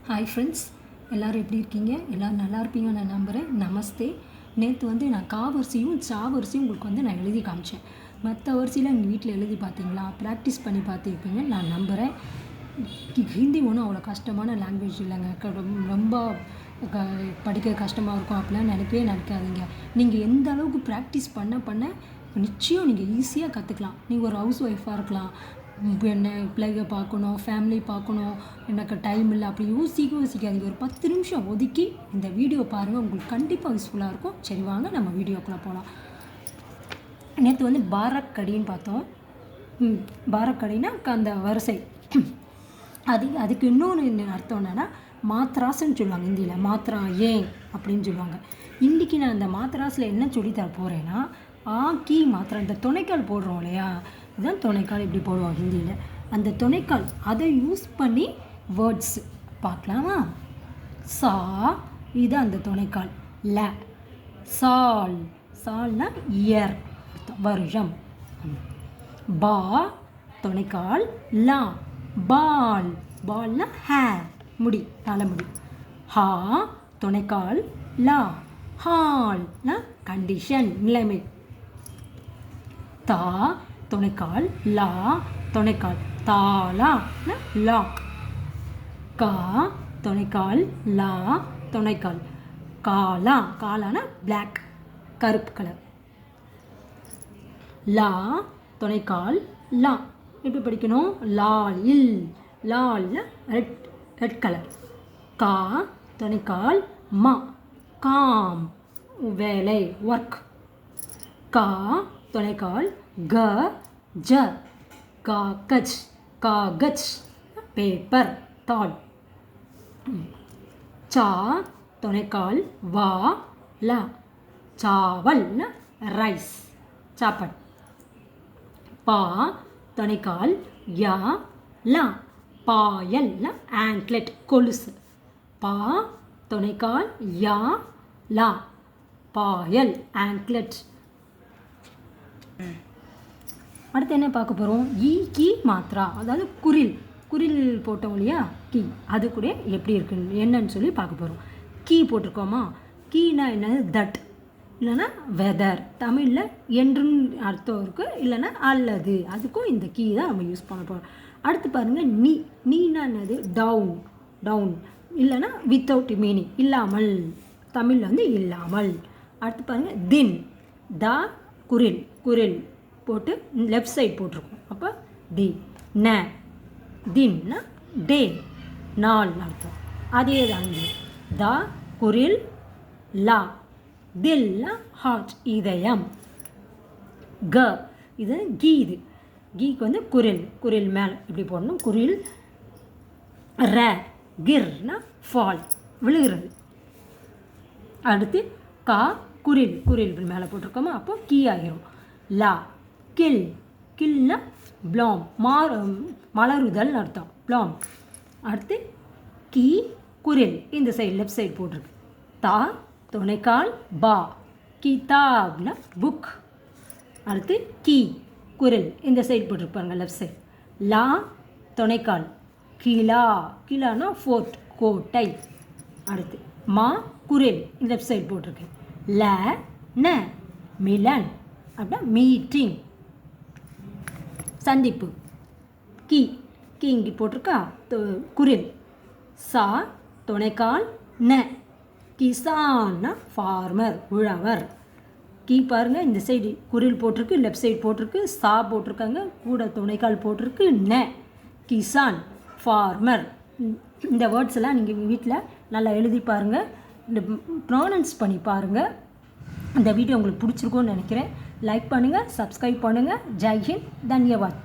Hi friends, எல்லோரும் எப்படி இருக்கீங்க? எல்லோரும் நல்லா இருப்பீங்கன்னு நான் நம்புகிறேன். நமஸ்தே. நேற்று நான் காவரிசையும் சாவரிசையும் உங்களுக்கு நான் எழுதி காமிச்சேன். மற்ற வரிசையில் எங்கள் வீட்டில் எழுதி பார்த்தீங்களா? ப்ராக்டிஸ் பண்ணி பார்த்துருப்பீங்கன்னு நான் நம்புகிறேன். ஹிந்தி ஒன்றும் அவ்வளோ கஷ்டமான லாங்குவேஜ் இல்லைங்க. ரொம்ப படிக்க கஷ்டமாக இருக்கும் அப்படிலாம் நினைக்காதீங்க. நீங்கள் எந்த அளவுக்கு ப்ராக்டிஸ் பண்ண நிச்சயம் நீங்கள் ஈஸியாக கற்றுக்கலாம். நீங்கள் ஒரு ஹவுஸ் ஒய்ஃபாக இருக்கலாம், என்ன பிள்ளைங்க பார்க்கணும், ஃபேமிலி பார்க்கணும், எனக்கு டைம் இல்லை அப்படி யோசிக்காதீங்க. ஒரு 10 நிமிஷம் ஒதுக்கி இந்த வீடியோ பாருங்கள், உங்களுக்கு கண்டிப்பாக யூஸ்ஃபுல்லாக இருக்கும். சரி, வாங்க நம்ம வீடியோக்குள்ளே போகலாம். நேற்று பாரக்கடின்னு பார்த்தோம். பாரக்கடினா அந்த வரிசை. அதுக்கு இன்னொன்று அர்த்தம் என்னென்னா மாத்ராஸ்ன்னு சொல்லுவாங்க. ஹிந்தியில் மாத்ரா ஏன் அப்படின்னு சொல்லுவாங்க. இன்றைக்கி நான் அந்த மாத்ராஸில் என்ன சொல்லித்தர போகிறேன்னா, கீ மாத்திரை, இந்த துணைக்கால் போடுறோம் இல்லையா, இதுதான் துணைக்கால், இப்படி போடுவோம் ஹிந்தியில். அந்த துணைக்கால் அதை யூஸ் பண்ணி வேர்ட்ஸ் பார்க்கலாமா? சா, இது அந்த துணைக்கால். ல, சால், சால்னா இயர், வருஷம். பா, துணைக்கால். லா, பால், பால்னா ஹேர், முடி, தலைமுடி. ஹா, துணைக்கால். லா, ஹால்னா கண்டிஷன், நிலைமை. தா, துணைக்கால். லா, துணைக்கால். தாலா, லாக். கா, துணைக்கால். லா, துணைக்கால். காலா, காலானா பிளாக், கருப்பு கலர். லா, துணைக்கால். லா, எப்படி படிக்கணும்? லால், இல், லால் ரெட் கலர். கா, துணைக்கால். மா, காம், வேலை, ஒர்க். கா, துணைக்கால். க, ஜ, காகஜ், காகஜ், பேப்பர், தாள். சா, துணைக்கால். வா, லா, சாவல், ரைஸ், சாப்பாடு. பா, துணைக்கால். யா, லா, பாயல், ஆங்க்லெட், கொலுசு. பா, துணைக்கால். யா, லா, பாயல், ஆங்க்லெட். அடுத்து என்ன பார்க்க போகிறோம்? கீ மாத்ரா, அதாவது குரில் போட்டோம் இல்லையா, கீ, அது கூட எப்படி இருக்குன்னு என்னன்னு சொல்லி பார்க்க போகிறோம். கீ போட்டிருக்கோமா? கீனா என்னது? தட், இல்லைன்னா வெதர். தமிழில் என்றுன்னு அர்த்தம் இருக்குது, இல்லைன்னா அல்லது, அதுக்கும் இந்த கீ தான் நம்ம யூஸ் பண்ண போகிறோம். அடுத்து பாருங்கள், நீனா என்னது? டவுன், இல்லைன்னா வித்தவுட் மீனிங், இல்லாமல். தமிழில் இல்லாமல். அடுத்து பாருங்கள், தின், த, குரில் போட்டு லெஃப்ட் சைட் போட்டிருக்கோம். அப்போ தி. ந, தின்னா டே, நாள் அர்த்தம். அதே தான் த, குரில். லா, தில்னா ஹார்ட், இதயம். க, இது கீ. இது கீக்கு குரில் மேலே இப்படி போடணும், குரில். ர, கிர்னா ஃபால், விழுகிறது. அடுத்து கா, குரில் மேலே போட்டிருக்கோமா, அப்போ கீ ஆகிரும். லா, கில்னா ப்ளாம், மலருதல் அர்த்தம், ப்ளாம். அடுத்து கீ, குரில், இந்த சைடு லெஃப்ட் சைடு போட்டிருக்கு. தா, துணைக்கால். பா, கிதாப்னா புக். அடுத்து கீ, குரில், இந்த சைடு போட்டிருப்பாங்க லெஃப்ட் சைடு. லா, துணைக்கால். கிலானா ஃபோர்ட், கோட்டை. அடுத்து மா, குரில், லெஃப்ட் சைடு போட்டிருக்கு. ல, ந, மிலன், அப்படின்னா மீட்டிங், சந்திப்பு. கீ இங்கே போட்டிருக்கா, குரில். சா, துணைக்கால். ந, கிசான்னா ஃபார்மர், உழவர். கீ பாருங்கள், இந்த சைடு குரில் போட்டிருக்கு, லெஃப்ட் சைடு போட்டிருக்கு. சா போட்டிருக்காங்க, கூட துணைக்கால் போட்டிருக்கு. ந, கிசான், ஃபார்மர். இந்த வேர்ட்ஸ் எல்லாம் நீங்கள் வீட்டில் நல்லா எழுதி பாருங்கள், இந்த ப்ரொனவுன்ஸ் பண்ணி பாருங்கள். இந்த வீடியோ உங்களுக்கு பிடிச்சிருக்கும்னு நினைக்கிறேன். லைக் பண்ணுங்கள், சப்ஸ்கிரைப் பண்ணுங்கள். ஜெய் ஹிந்த், தன்யவாத்.